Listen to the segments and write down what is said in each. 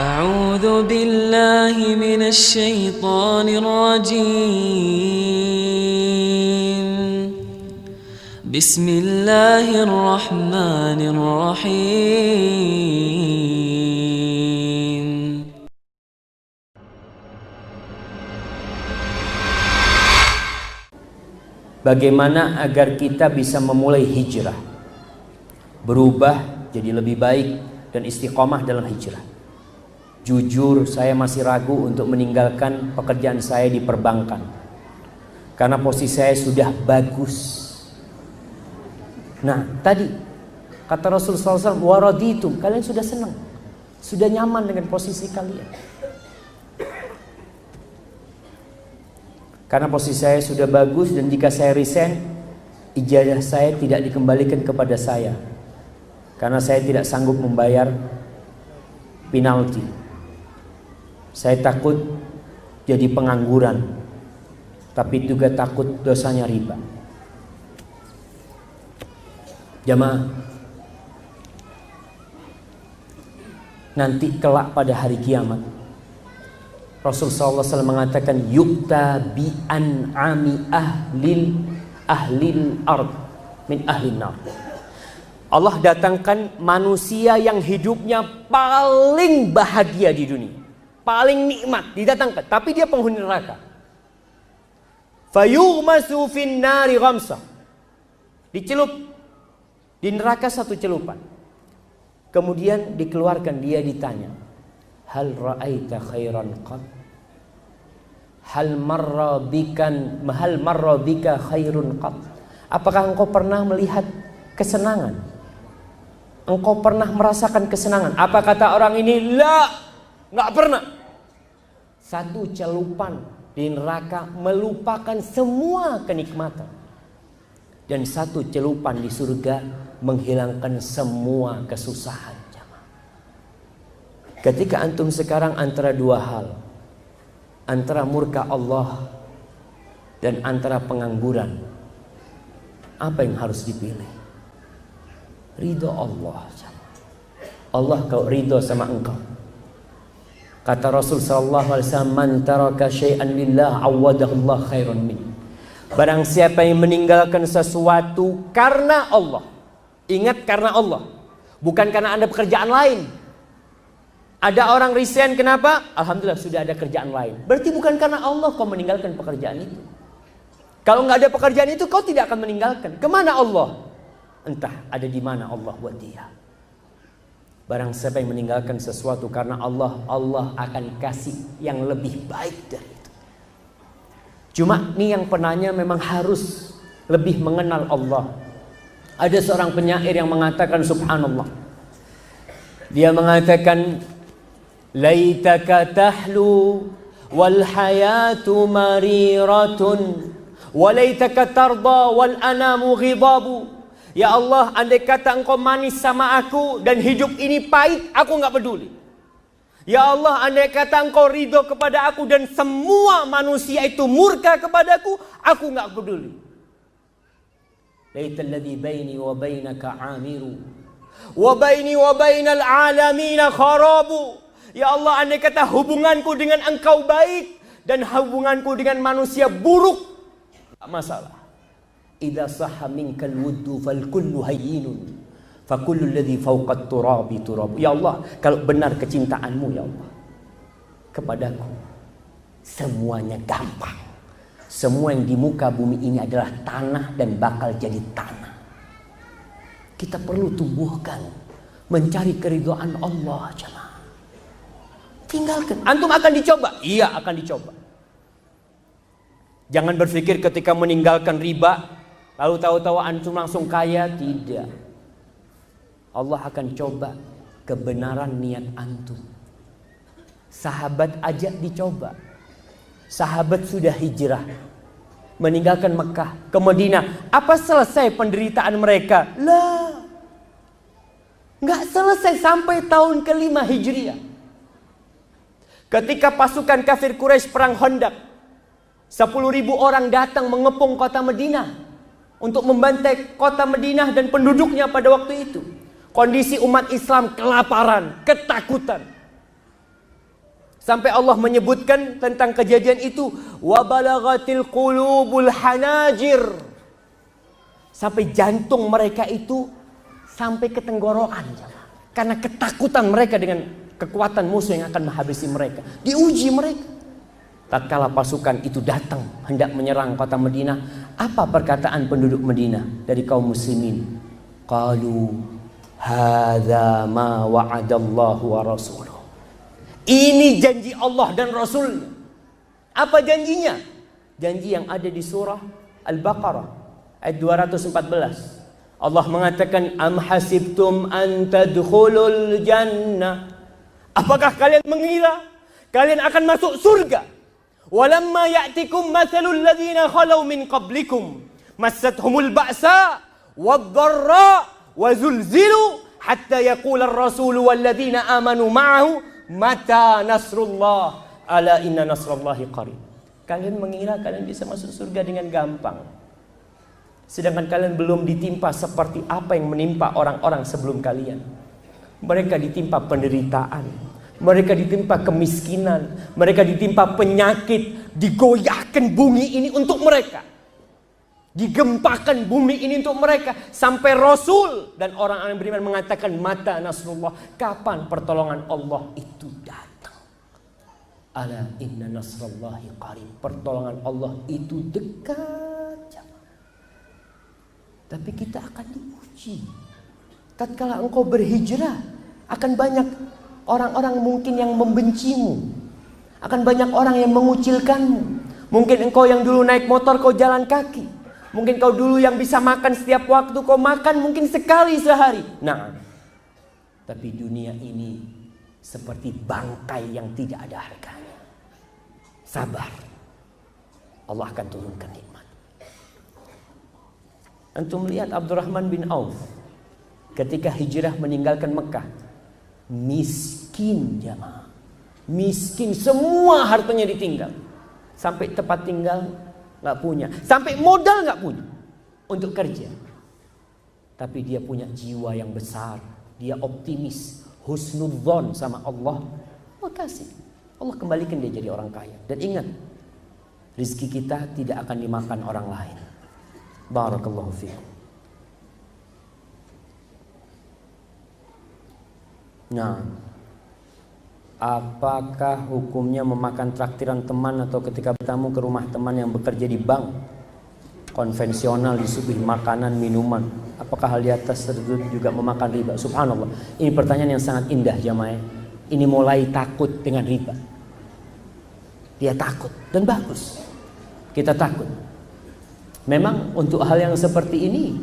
أعوذ بالله من الشيطان الرجيم بسم الله الرحمن الرحيم. Bagaimana agar kita bisa memulai hijrah, berubah jadi lebih baik dan istiqomah dalam hijrah? Jujur, saya masih ragu untuk meninggalkan pekerjaan saya di perbankan karena posisi saya sudah bagus. Nah, tadi kata Rasulullah SAW, waraditum, kalian sudah senang, sudah nyaman dengan posisi kalian. Karena posisi saya sudah bagus, dan jika saya resign, ijazah saya tidak dikembalikan kepada saya karena saya tidak sanggup membayar penalti. Saya takut jadi pengangguran, tapi juga takut dosanya riba. Jamaah, nanti kelak pada hari kiamat, Rasulullah SAW mengatakan, yukta bi an'ami ahlil ard min ahlin nar. Allah datangkan manusia yang hidupnya paling bahagia di dunia, paling nikmat, didatangkan, tapi dia penghuni neraka. Fayughmasu fin nari ghamsa, dicelup di neraka satu celupan. Kemudian dikeluarkan, dia ditanya, hal ra'aita khairan qad? Hal marra bika khairun qad? Apakah engkau pernah melihat kesenangan? Engkau pernah merasakan kesenangan? Apa kata orang ini? La, enggak pernah. Satu celupan di neraka melupakan semua kenikmatan, dan satu celupan di surga menghilangkan semua kesusahan. Ketika antum sekarang antara dua hal, antara murka Allah dan antara pengangguran, apa yang harus dipilih? Ridho Allah. Allah kalau ridho sama engkau, kata Rasul sallallahu alaihi wasallam, man taraka syai'an lillah awadahu Allah khairan min. Barang siapa yang meninggalkan sesuatu karena Allah, ingat, karena Allah, bukan karena ada pekerjaan lain. Ada orang resign, kenapa? Alhamdulillah sudah ada kerjaan lain. Berarti bukan karena Allah kau meninggalkan pekerjaan itu. Kalau nggak ada pekerjaan itu, kau tidak akan meninggalkan. Kemana Allah? Entah ada di mana Allah buat dia. Barang siapa yang meninggalkan sesuatu karena Allah, Allah akan kasih yang lebih baik dari itu. Cuma nih yang penanya memang harus lebih mengenal Allah. Ada seorang penyair yang mengatakan, subhanallah, dia mengatakan, laitaka tahlu wal hayatu mariratun walaitaka tarda wal anamu ghidabu. Ya Allah, andai kata engkau manis sama aku dan hidup ini pahit, aku enggak peduli. Ya Allah, andai kata engkau ridho kepada aku dan semua manusia itu murka kepadaku, aku enggak peduli. Laital ladzi baini wa bainaka amiru wa baini wa bainal alamin kharabu. Ya Allah, andai kata hubunganku dengan engkau baik dan hubunganku dengan manusia buruk, tak masalah. Idza sahha minkal wuddu fal kullu hayyinun fa kullu alladhi fawqa turabi turab. Ya Allah, kalau benar kecintaanmu ya Allah kepadaku, semuanya gampang. Semua yang di muka bumi ini adalah tanah dan bakal jadi tanah. Kita perlu tumbuhkan mencari keridhaan Allah, jemaah. Tinggalkan. Antum akan dicoba? Iya, akan dicoba. Jangan berpikir ketika meninggalkan riba lalu tahu-tahu antum langsung kaya. Tidak. Allah akan coba kebenaran niat antum. Sahabat aja dicoba. Sahabat sudah hijrah, meninggalkan Mekah ke Madinah. Apa selesai penderitaan mereka? Lah, nggak selesai sampai tahun ke-5 Hijriah. Ketika pasukan kafir Quraisy perang Khandaq, 10.000 orang datang mengepung kota Madinah untuk membantai kota Madinah dan penduduknya pada waktu itu. Kondisi umat Islam kelaparan, ketakutan. Sampai Allah menyebutkan tentang kejadian itu, wa balaghatil qulubul hanajir. Sampai jantung mereka itu sampai ke tenggorokan. Karena ketakutan mereka dengan kekuatan musuh yang akan menghabisi mereka. Diuji mereka. Tatkala pasukan itu datang hendak menyerang kota Madinah, apa perkataan penduduk Madinah dari kaum muslimin? Qalu hadza ma wa'adallahu wa rasuluh. Ini janji Allah dan Rasulnya. Apa janjinya? Janji yang ada di surah Al-Baqarah ayat 214. Allah mengatakan, am hasibtum an tadkhulul jannah. Apakah kalian mengira kalian akan masuk surga? Walamma ya'tikum mathalul ladzina khalau min qablikum massathumul ba'sa wad-dharra wa zulzilu hatta yaqula ar-rasulu wal ladzina amanu ma'ahu mata nasrullah ala inna nasrallahi qarib. Kalian mengira kalian bisa masuk surga dengan gampang, sedangkan kalian belum ditimpa seperti apa yang menimpa orang-orang sebelum kalian. Mereka ditimpa penderitaan, mereka ditimpa kemiskinan, mereka ditimpa penyakit, digoyahkan bumi ini untuk mereka, digempakan bumi ini untuk mereka, sampai Rasul dan orang-orang beriman mengatakan mata nasrullah, kapan pertolongan Allah itu datang. Ala inna nasrallahi qarib, pertolongan Allah itu dekat. Tapi kita akan diuji. Tatkala engkau berhijrah, akan banyak orang-orang mungkin yang membencimu, akan banyak orang yang mengucilkanmu. Mungkin engkau yang dulu naik motor, kau jalan kaki. Mungkin kau dulu yang bisa makan setiap waktu, kau makan mungkin sekali sehari. Nah, tapi dunia ini seperti bangkai yang tidak ada harganya. Sabar, Allah akan turunkan nikmat. Antum lihat Abdurrahman bin Auf ketika hijrah meninggalkan Mekah, miskin jamaah, miskin, semua hartanya ditinggal, sampai tempat tinggal nggak punya, sampai modal nggak punya untuk kerja. Tapi dia punya jiwa yang besar, dia optimis, husnudzon sama Allah. Makasih, Allah kembalikan dia jadi orang kaya. Dan ingat, rizki kita tidak akan dimakan orang lain. Barakallahu fiikum. Nah, apakah hukumnya memakan traktiran teman atau ketika bertamu ke rumah teman yang bekerja di bank konvensional disuguhi makanan, minuman? Apakah hal di atas tersebut juga memakan riba? Subhanallah, ini pertanyaan yang sangat indah jamaah. Ini mulai takut dengan riba. Dia takut, dan bagus kita takut. Memang untuk hal yang seperti ini,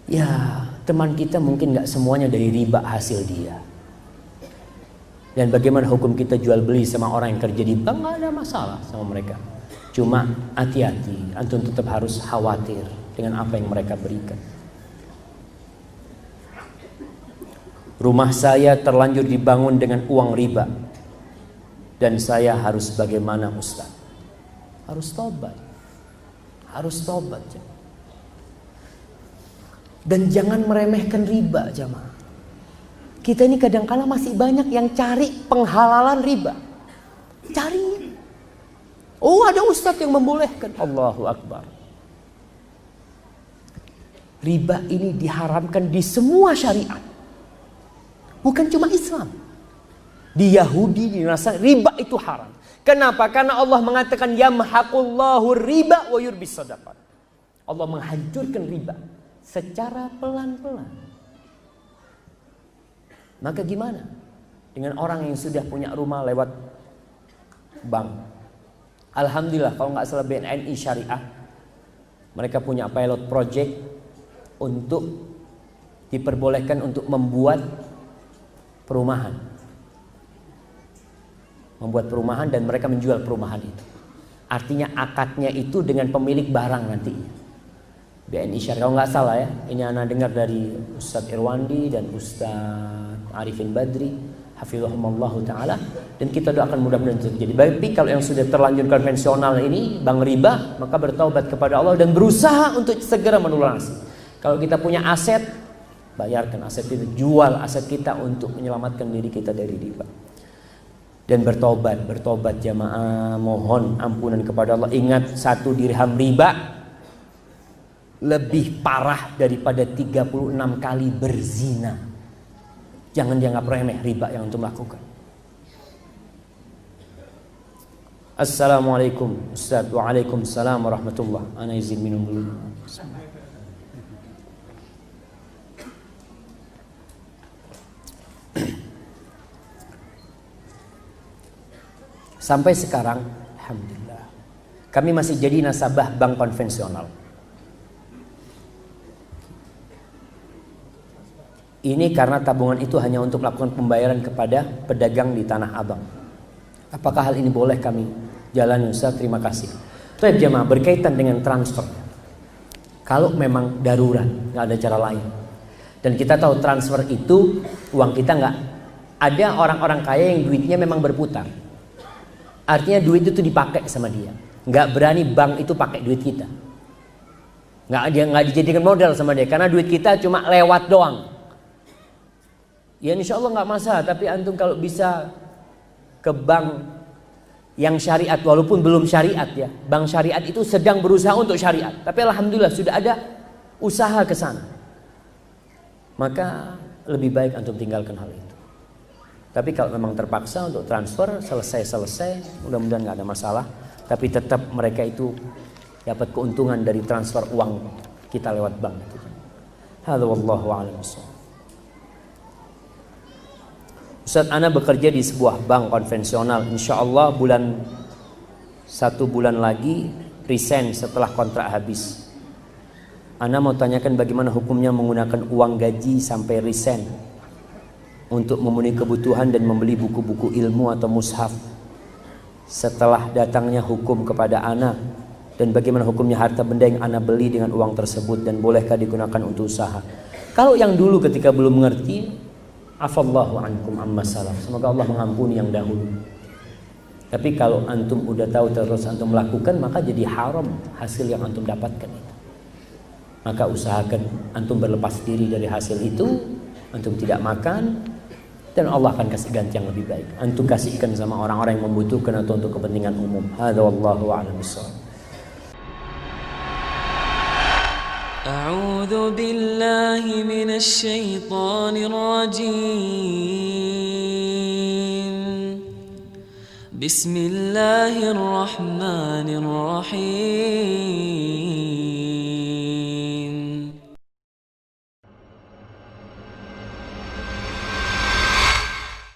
ya teman kita mungkin gak semuanya dari riba hasil dia. Dan bagaimana hukum kita jual beli sama orang yang kerja di bank? Gak ada masalah sama mereka. Cuma hati-hati, antum tetap harus khawatir dengan apa yang mereka berikan. Rumah saya terlanjur dibangun dengan uang riba, dan saya harus bagaimana Ustaz? Harus tobat. Harus tobat. Dan jangan meremehkan riba jamaah. Kita ini kadang-kala masih banyak yang cari penghalalan riba. Cari. Oh, ada ustadz yang membolehkan. Allahu Akbar. Riba ini diharamkan di semua syariat. Bukan cuma Islam. Di Yahudi, di Nasrani, riba itu haram. Kenapa? Karena Allah mengatakan yamhaqullahu riba wa yurbis shadaqat. Allah menghancurkan riba secara pelan-pelan. Maka gimana dengan orang yang sudah punya rumah lewat bank? Alhamdulillah, kalau nggak salah BNI Syariah, mereka punya pilot project untuk diperbolehkan untuk membuat perumahan. Membuat perumahan dan mereka menjual perumahan itu. Artinya akadnya itu dengan pemilik barang nantinya. BNI Syariah, kalau nggak salah ya, ini anak dengar dari Ustadz Irwandi dan Ustadz Arifin Badri, hafizahumullah ta'ala, dan kita doakan mudah-mudahan terjadi. Tapi kalau yang sudah terlanjur konvensional ini, bank riba, maka bertaubat kepada Allah dan berusaha untuk segera melunasi. Kalau kita punya aset, bayarkan aset itu, jual aset kita untuk menyelamatkan diri kita dari riba. dan bertobat jamaah, mohon ampunan kepada Allah. Ingat, 1 dirham riba lebih parah daripada 36 kali berzina. Jangan dianggap remeh riba yang antum lakukan. Assalamualaikum Ustaz. Waalaikumsalam warahmatullah. Ana izin minum dulu. Sampai sekarang, alhamdulillah, kami masih jadi nasabah bank konvensional. Ini karena tabungan itu hanya untuk melakukan pembayaran kepada pedagang di Tanah Abang. Apakah hal ini boleh kami jalani, Ustaz? Terima kasih. Baik jemaah, berkaitan dengan transfer, kalau memang darurat, nggak ada cara lain, dan kita tahu transfer itu uang kita, nggak ada orang-orang kaya yang duitnya memang berputar. Artinya duit itu dipakai sama dia. Nggak berani bank itu pakai duit kita. Nggak dijadikan modal sama dia, karena duit kita cuma lewat doang. Ya insya Allah nggak masalah. Tapi antum kalau bisa ke bank yang syariat, walaupun belum syariat ya. Bank syariat itu sedang berusaha untuk syariat. Tapi alhamdulillah sudah ada usaha ke sana. Maka lebih baik antum tinggalkan hal itu. Tapi kalau memang terpaksa untuk transfer, selesai, mudah-mudahan nggak ada masalah. Tapi tetap mereka itu dapat keuntungan dari transfer uang kita lewat bank. Hadza wallahu a'lam bissawab. Ustaz, ana bekerja di sebuah bank konvensional. Insya Allah 1 bulan lagi resign setelah kontrak habis. Ana mau tanyakan bagaimana hukumnya menggunakan uang gaji sampai resign untuk memenuhi kebutuhan dan membeli buku-buku ilmu atau mushaf setelah datangnya hukum kepada ana, dan bagaimana hukumnya harta benda yang ana beli dengan uang tersebut dan bolehkah digunakan untuk usaha. Kalau yang dulu ketika belum mengerti, afallahu ankum amma salam, semoga Allah mengampuni yang dahulu. Tapi kalau antum udah tahu terus antum melakukan, maka jadi haram hasil yang antum dapatkan itu. Maka usahakan antum berlepas diri dari hasil itu, antum tidak makan, dan Allah akan kasih ganti yang lebih baik. Antum kasihkan sama orang-orang yang membutuhkan atau untuk kepentingan umum. Hadza wallahu a'lam bissawab. A'udzu billahi minasy syaithanir rajim. Bismillahirrahmanirrahim.